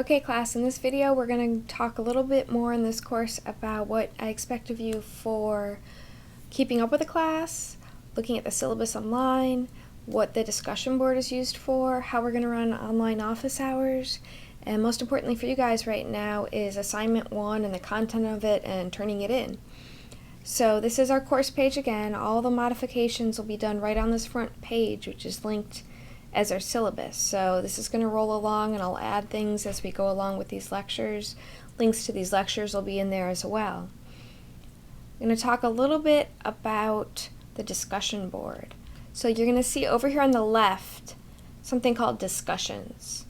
Okay class, in this video we're going to talk a little bit more in this course about what I expect of you for keeping up with the class, looking at the syllabus online, what the discussion board is used for, how we're going to run online office hours, and most importantly for you guys right now is assignment 1 and the content of it and turning it in. So this is our course page again. All the modifications will be done right on this front page, which is linked as our syllabus. So this is going to roll along and I'll add things as we go along with these lectures. Links to these lectures will be in there as well. I'm going to talk a little bit about the discussion board. So you're going to see over here on the left something called discussions.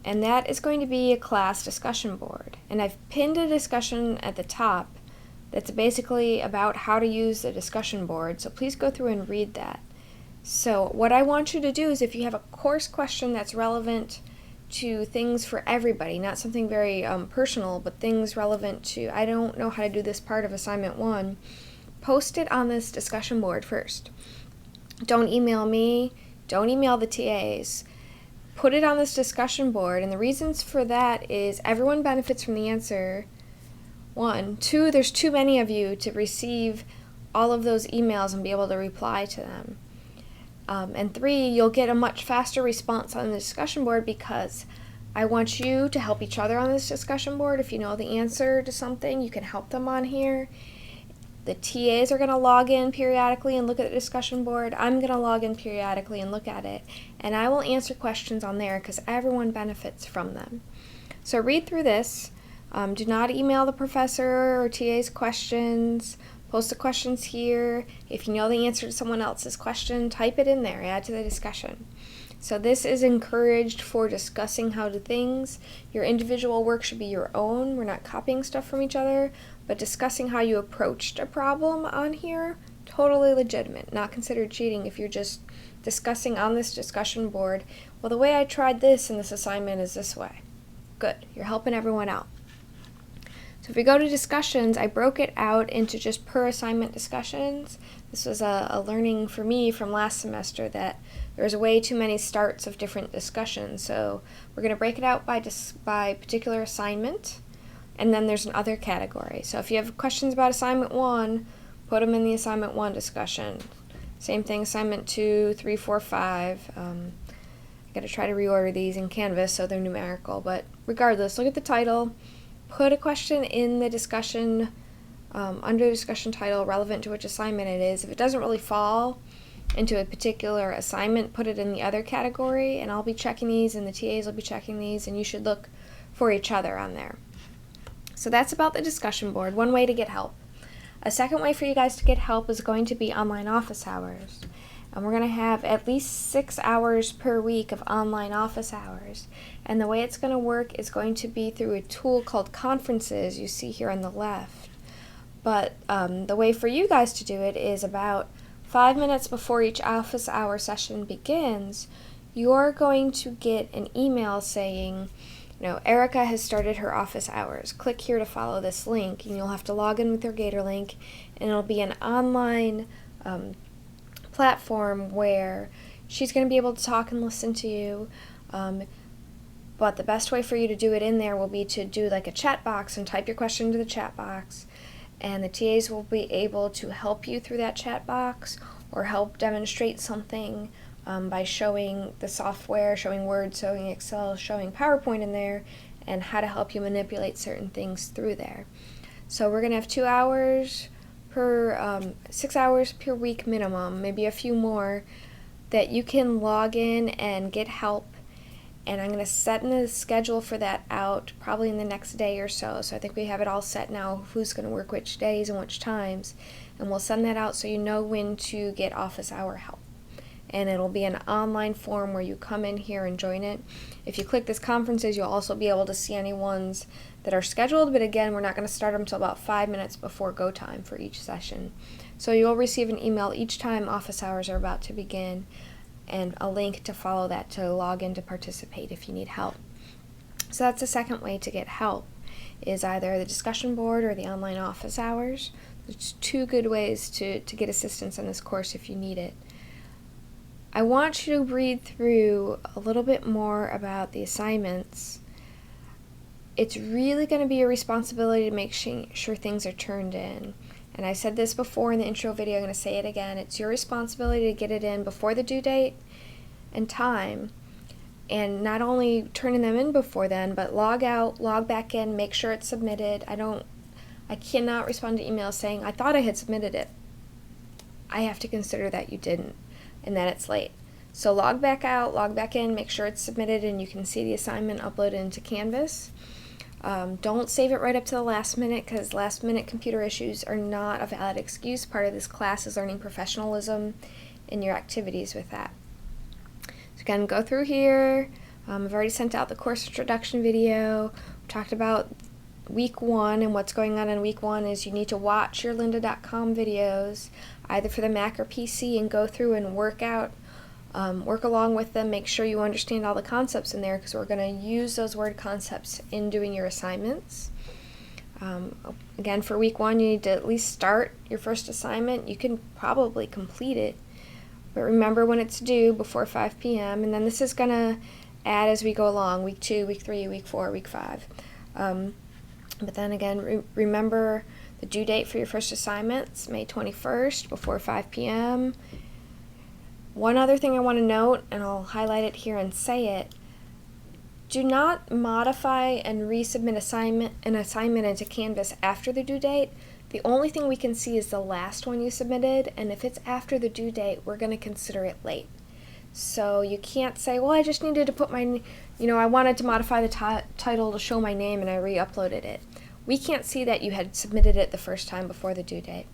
And that is going to be a class discussion board. And I've pinned a discussion at the top that's basically about how to use the discussion board. So please go through and read that. So what I want you to do is if you have a course question that's relevant to things for everybody, not something very personal, but things relevant to, I don't know how to do this part of assignment 1, post it on this discussion board first. Don't email me, don't email the TAs. Put it on this discussion board, and the reasons for that is everyone benefits from the answer. 1. 2, there's too many of you to receive all of those emails and be able to reply to them. And 3, you'll get a much faster response on the discussion board because I want you to help each other on this discussion board. If you know the answer to something, you can help them on here. The TAs are going to log in periodically and look at the discussion board. I'm going to log in periodically and look at it. And I will answer questions on there because everyone benefits from them. So read through this. Do not email the professor or TA's questions. Post the questions here. If you know the answer to someone else's question, type it in there, add to the discussion. So this is encouraged for discussing how to things. Your individual work should be your own. We're not copying stuff from each other, but discussing how you approached a problem on here, totally legitimate, not considered cheating if you're just discussing on this discussion board. Well, the way I tried this in this assignment is this way. Good, you're helping everyone out. So if we go to discussions, I broke it out into just per assignment discussions. This was a learning for me from last semester that there's way too many starts of different discussions. So we're going to break it out by particular assignment, and then there's an other category. So if you have questions about assignment 1, put them in the assignment 1 discussion. Same thing, assignment 2, 3, 4, 5. I got to try to reorder these in Canvas so they're numerical, but regardless, look at the title. Put a question in the discussion, under the discussion title, relevant to which assignment it is. If it doesn't really fall into a particular assignment, put it in the other category, and I'll be checking these, and the TAs will be checking these, and you should look for each other on there. So that's about the discussion board, one way to get help. A second way for you guys to get help is going to be online office hours. And we're going to have at least 6 hours per week of online office hours. And the way it's going to work is going to be through a tool called Conferences, you see here on the left. But the way for you guys to do it is about 5 minutes before each office hour session begins, you're going to get an email saying, Erica has started her office hours. Click here to follow this link, and you'll have to log in with your Gator link, and it'll be an online platform where she's going to be able to talk and listen to you, but the best way for you to do it in there will be to do like a chat box and type your question into the chat box, and the TAs will be able to help you through that chat box or help demonstrate something by showing the software, showing Word, showing Excel, showing PowerPoint in there, and how to help you manipulate certain things through there. So we're going to have 2 hours per 6 hours per week minimum, maybe a few more, that you can log in and get help. And I'm going to set the schedule for that out probably in the next day or so. So I think we have it all set now, who's going to work which days and which times. And we'll send that out so you know when to get office hour help. And it'll be an online form where you come in here and join it. If you click this Conferences, you'll also be able to see any ones that are scheduled, but again, we're not going to start them until about 5 minutes before go time for each session. So you'll receive an email each time office hours are about to begin, and a link to follow that to log in to participate if you need help. So that's the second way to get help, is either the discussion board or the online office hours. There's 2 good ways to get assistance in this course if you need it. I want you to read through a little bit more about the assignments it's really going to be your responsibility to make sure things are turned in. And I said this before in the intro video, I'm going to say it again. It's your responsibility to get it in before the due date and time. And not only turning them in before then, but log out, log back in, make sure it's submitted. I cannot respond to emails saying, I thought I had submitted it. I have to consider that you didn't and that it's late. So log back out, log back in, make sure it's submitted, and you can see the assignment uploaded into Canvas. Don't save it right up to the last minute, because last minute computer issues are not a valid excuse. Part of this class is learning professionalism in your activities with that. So again, go through here. I've already sent out the course introduction video. We talked about week 1, and what's going on in week 1 is you need to watch your lynda.com videos, either for the Mac or PC, and go through and work along with them. Make sure you understand all the concepts in there, because we're going to use those word concepts in doing your assignments. Again, for week 1, you need to at least start your first assignment. You can probably complete it, but remember when it's due, before 5 p.m. And then this is going to add as we go along, week 2, week 3, week 4, week 5. But then again, remember the due date for your first assignments, May 21st, before 5 p.m. One other thing I want to note, and I'll highlight it here and say it, do not modify and resubmit an assignment into Canvas after the due date. The only thing we can see is the last one you submitted, and if it's after the due date, we're going to consider it late. So you can't say, well, I just needed to put I wanted to modify the title to show my name and I re-uploaded it. We can't see that you had submitted it the first time before the due date.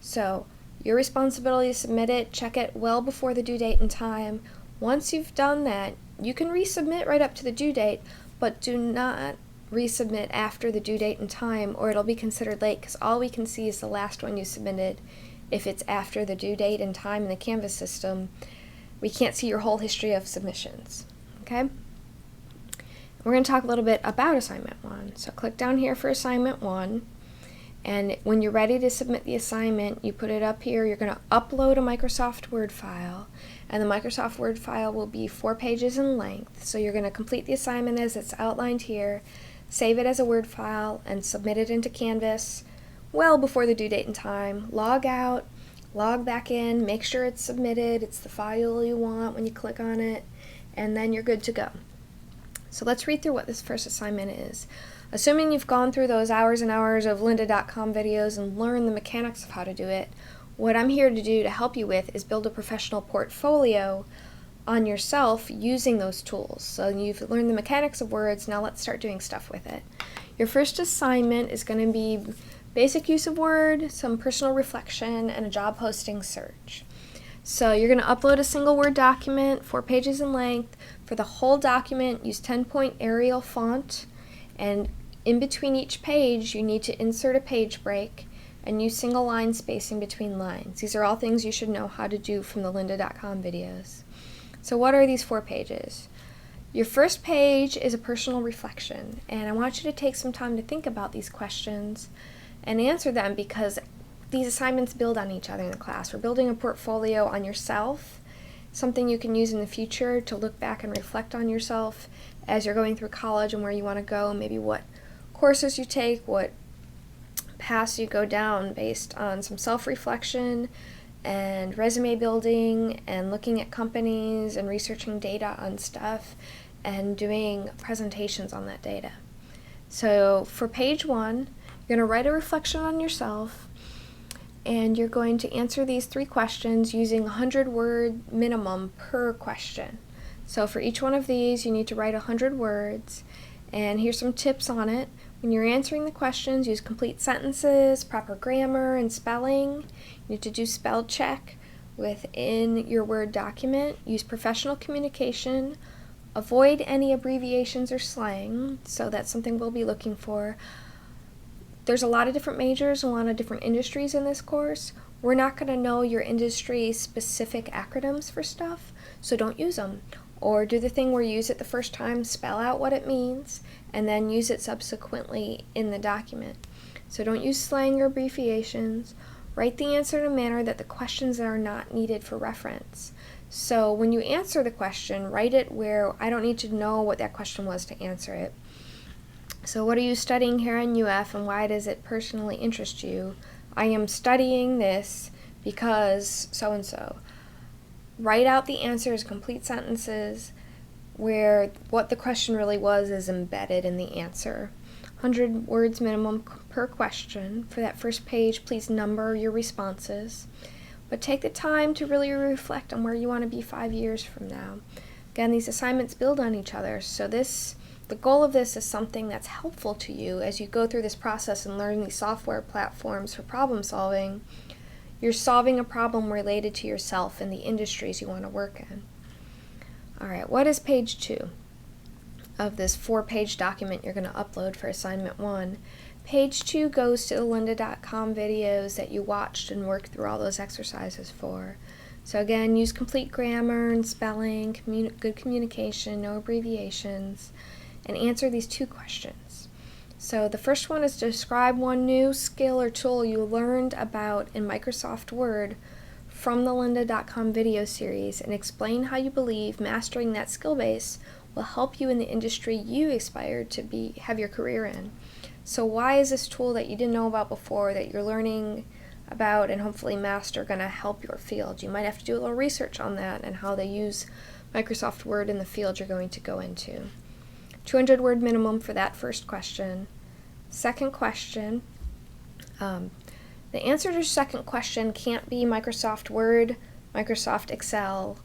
So your responsibility to submit it, check it well before the due date and time. Once you've done that, you can resubmit right up to the due date, but do not resubmit after the due date and time, or it'll be considered late, because all we can see is the last one you submitted. If it's after the due date and time in the Canvas system, we can't see your whole history of submissions. Okay? We're going to talk a little bit about assignment 1. So click down here for assignment 1. And when you're ready to submit the assignment, you put it up here. You're going to upload a Microsoft Word file, and the Microsoft Word file will be 4 pages in length. So you're going to complete the assignment as it's outlined here, save it as a Word file, and submit it into Canvas well before the due date and time. Log out, log back in, make sure it's submitted, it's the file you want when you click on it, and then you're good to go. So let's read through what this first assignment is. Assuming you've gone through those hours and hours of lynda.com videos and learned the mechanics of how to do it, what I'm here to do to help you with is build a professional portfolio on yourself using those tools. So you've learned the mechanics of words, now let's start doing stuff with it. Your first assignment is going to be basic use of Word, some personal reflection, and a job posting search. So you're going to upload a single Word document, 4 pages in length. For the whole document, use 10-point Arial font, and in between each page, you need to insert a page break and use single line spacing between lines. These are all things you should know how to do from the lynda.com videos. So what are these 4 pages? Your first page is a personal reflection, and I want you to take some time to think about these questions and answer them, because these assignments build on each other in the class. We're building a portfolio on yourself, something you can use in the future to look back and reflect on yourself as you're going through college and where you want to go, maybe what courses you take, what paths you go down based on some self-reflection and resume building and looking at companies and researching data on stuff and doing presentations on that data. So for page 1, you're going to write a reflection on yourself, and you're going to answer these 3 questions using 100-word minimum per question. So for each one of these, you need to write 100 words, and here's some tips on it. When you're answering the questions, use complete sentences, proper grammar and spelling. You need to do spell check within your Word document. Use professional communication. Avoid any abbreviations or slang, so that's something we'll be looking for. There's a lot of different majors, a lot of different industries in this course. We're not going to know your industry-specific acronyms for stuff, so don't use them. Or do the thing where you use it the first time, spell out what it means, and then use it subsequently in the document. So don't use slang or abbreviations. Write the answer in a manner that the questions are not needed for reference. So when you answer the question, write it where I don't need to know what that question was to answer it. So what are you studying here on UF, and why does it personally interest you? I am studying this because so-and-so. Write out the answers, complete sentences, where what the question really was is embedded in the answer. 100 words minimum per question. For that first page, please number your responses. But take the time to really reflect on where you want to be 5 years from now. Again, these assignments build on each other, so the goal of this is something that's helpful to you as you go through this process and learn these software platforms for problem solving. You're solving a problem related to yourself and the industries you want to work in. All right, what is page 2 of this 4-page document you're going to upload for assignment 1? Page 2 goes to the lynda.com videos that you watched and worked through all those exercises for. So again, use complete grammar and spelling, good communication, no abbreviations, and answer these 2 questions. So the first one is to describe one new skill or tool you learned about in Microsoft Word from the lynda.com video series, and explain how you believe mastering that skill base will help you in the industry you aspire to have your career in. So why is this tool that you didn't know about before, that you're learning about and hopefully master, going to help your field? You might have to do a little research on that and how they use Microsoft Word in the field you're going to go into. 200 word minimum for that first question. Second question, the answer to your second question can't be Microsoft Word, Microsoft Excel,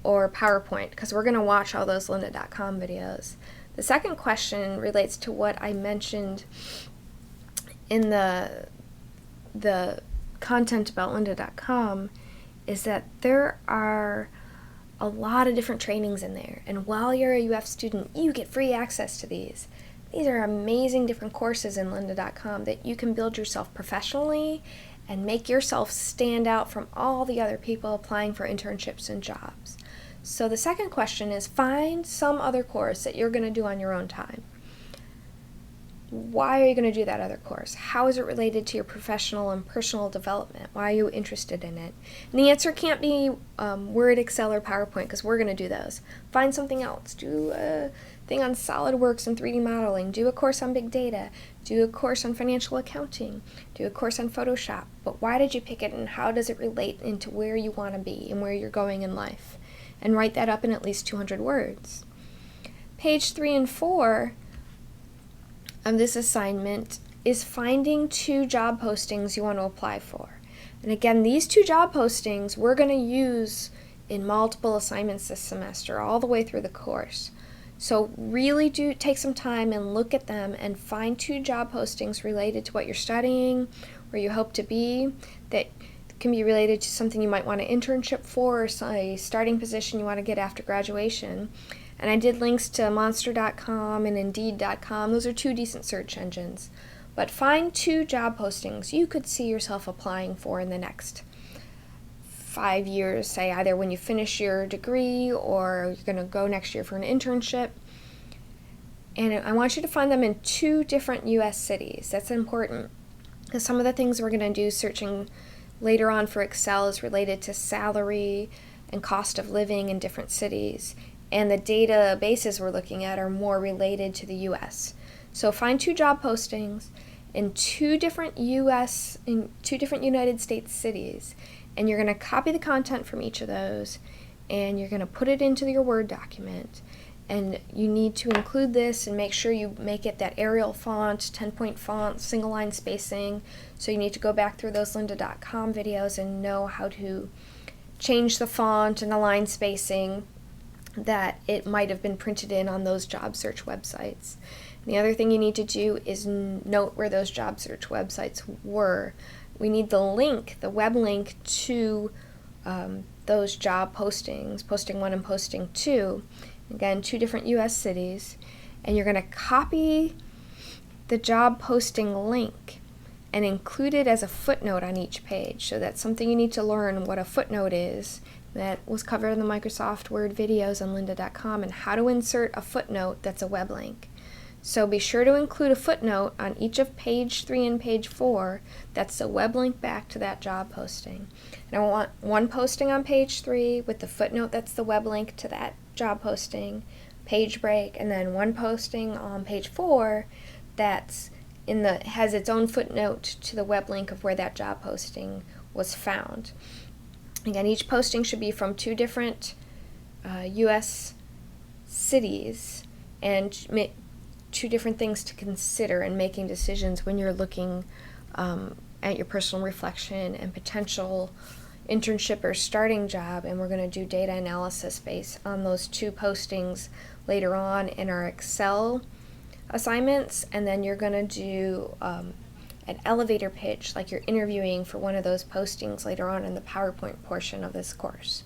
or PowerPoint, because we're going to watch all those lynda.com videos. The second question relates to what I mentioned in the content about lynda.com, is that there are a lot of different trainings in there, and while you're a UF student, you get free access to these. These are amazing different courses in lynda.com that you can build yourself professionally and make yourself stand out from all the other people applying for internships and jobs. So the second question is, find some other course that you're going to do on your own time. Why are you going to do that other course? How is it related to your professional and personal development? Why are you interested in it? And the answer can't be Word, Excel, or PowerPoint, because we're going to do those. Find something else. Do a thing on SolidWorks and 3D modeling. Do a course on big data. Do a course on financial accounting. Do a course on Photoshop. But why did you pick it, and how does it relate into where you want to be and where you're going in life? And write that up in at least 200 words. Page 3 and 4 of this assignment is finding 2 job postings you want to apply for. And again, these 2 job postings we're going to use in multiple assignments this semester, all the way through the course. So really do take some time and look at them and find 2 job postings related to what you're studying, where you hope to be, that can be related to something you might want an internship for, or a starting position you want to get after graduation. And I did links to Monster.com and Indeed.com. Those are 2 decent search engines. But find 2 job postings you could see yourself applying for in the next 5 years, say either when you finish your degree or you're going to go next year for an internship. And I want you to find them in 2 different U.S. cities. That's important, because some of the things we're going to do searching later on for Excel is related to salary and cost of living in different cities. And the databases we're looking at are more related to the U.S. So find 2 job postings in 2 different United States cities, and you're going to copy the content from each of those, and you're going to put it into your Word document. And you need to include this and make sure you make it that Arial font, 10-point font, single line spacing. So you need to go back through those lynda.com videos and know how to change the font and the line spacing that it might have been printed in on those job search websites. And the other thing you need to do is note where those job search websites were. We need the link, the web link to those job postings, posting 1 and posting 2. Again, 2 different U.S. cities. And you're going to copy the job posting link and include it as a footnote on each page. So that's something you need to learn, what a footnote is. That was covered in the Microsoft Word videos on lynda.com, and how to insert a footnote that's a web link. So be sure to include a footnote on each of page 3 and page 4 that's a web link back to that job posting. And I want 1 posting on page 3 with the footnote that's the web link to that job posting, page break, and then 1 posting on page 4 that's has its own footnote to the web link of where that job posting was found. Again, each posting should be from 2 different U.S. cities, and 2 different things to consider in making decisions when you're looking at your personal reflection and potential internship or starting job. And we're going to do data analysis based on those 2 postings later on in our Excel assignments, and then you're going to do an elevator pitch like you're interviewing for one of those postings later on in the PowerPoint portion of this course.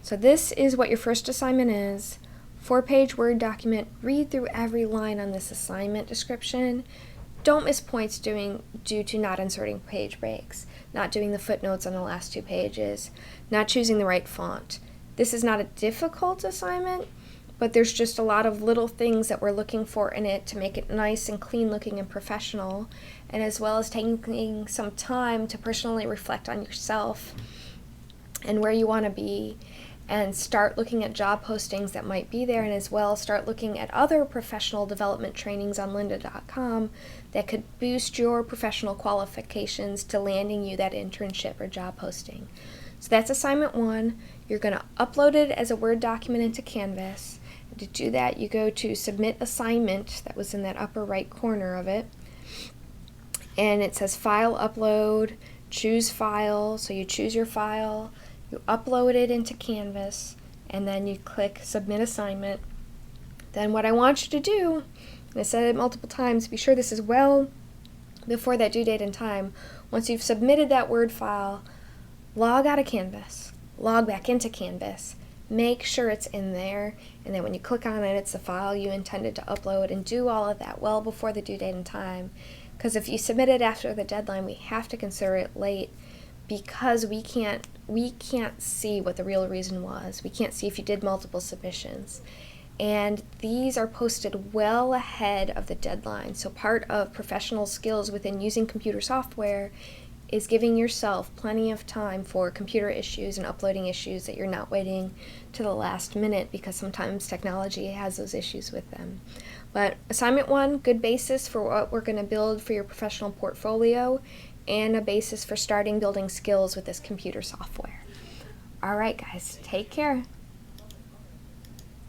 So this is what your first assignment is. 4-page Word document. Read through every line on this assignment description. Don't miss points due to not inserting page breaks, not doing the footnotes on the last 2 pages, not choosing the right font. This is not a difficult assignment, but there's just a lot of little things that we're looking for in it to make it nice and clean looking and professional, and as well as taking some time to personally reflect on yourself and where you want to be, and start looking at job postings that might be there, and as well start looking at other professional development trainings on lynda.com that could boost your professional qualifications to landing you that internship or job posting. So that's assignment 1. You're going to upload it as a Word document into Canvas. To do that, you go to Submit Assignment, that was in that upper right corner of it, and it says File Upload, choose File, so you choose your file, you upload it into Canvas, and then you click Submit Assignment. Then what I want you to do, and I said it multiple times, be sure this is well before that due date and time. Once you've submitted that Word file, log out of Canvas, log back into Canvas, make sure it's in there, and then when you click on it, it's the file you intended to upload, and do all of that well before the due date and time. Because if you submit it after the deadline, we have to consider it late, because we can't see what the real reason was. We can't see if you did multiple submissions. And these are posted well ahead of the deadline. So part of professional skills within using computer software is giving yourself plenty of time for computer issues and uploading issues, that you're not waiting to the last minute, because sometimes technology has those issues with them. But assignment 1, good basis for what we're going to build for your professional portfolio, and a basis for starting building skills with this computer software. All right, guys, take care.